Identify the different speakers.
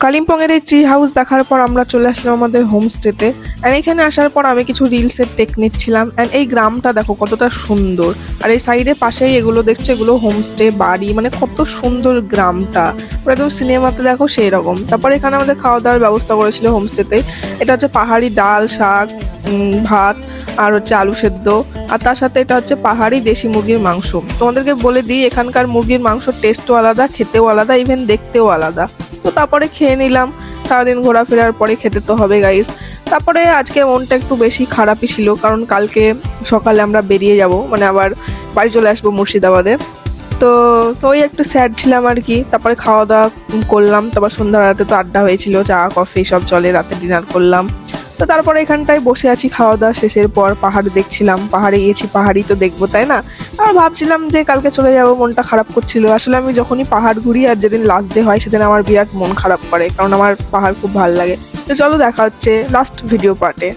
Speaker 1: কালিম্পংয়ের এই tree house দেখার পর আমরা চলে আসলাম আমাদের হোমস্টেতে। অ্যান্ড এখানে আসার পর আমি কিছু রিলসের টেক নিচ্ছিলাম। অ্যান্ড এই গ্রামটা দেখো কতটা সুন্দর, আর এই সাইডে পাশেই এগুলো দেখছো, এগুলো হোমস্টে বাড়ি, মানে কত সুন্দর গ্রামটা, পুরো একদম সিনেমাতে দেখো সেই রকম। তারপর এখানে আমাদের খাওয়া দাওয়ার ব্যবস্থা করেছিল হোমস্টেতে। এটা হচ্ছে পাহাড়ি ডাল, শাক, ভাত, আর হচ্ছে আলু সেদ্ধ, আর তার সাথে এটা হচ্ছে পাহাড়ি দেশি মুরগির মাংস। তোমাদেরকে বলে দিই, এখানকার মুরগির মাংসর টেস্টও আলাদা, খেতেও আলাদা, ইভেন দেখতেও আলাদা। তো তারপরে খেয়ে নিলাম, সারাদিন ঘোরাফেরার পরে খেতে তো হবে গাইস। তারপরে আজকে মনটা একটু বেশি খারাপই ছিল, কারণ কালকে সকালে আমরা বেরিয়ে যাব, মানে আবার বাড়ি চলে আসবো মুর্শিদাবাদে। তো ওই একটু স্যাড ছিলাম আর কি। তারপরে খাওয়া দাওয়া করলাম, তারপর সন্ধ্যা রাতে তো আড্ডা হয়েছিল, চা কফি সব চলে, রাতে ডিনার করলাম। তো তারপরে এখানটায় বসে আছি, খাওয়া দাওয়া শেষের পর পাহাড় দেখছিলাম। পাহাড়ে গিয়েছি, পাহাড়ই তো দেখবো, তাই না? আর ভাবছিলাম যে কালকে চলে যাব, মনটা খারাপ করছিল। আসলে আমি যখনই পাহাড় ঘুরি আর যেদিন লাস্ট ডে হয় সেদিন আমার বিরাট মন খারাপ করে, কারণ আমার পাহাড় খুব ভালো লাগে। তো চলো দেখা হচ্ছে লাস্ট ভিডিও পার্টে।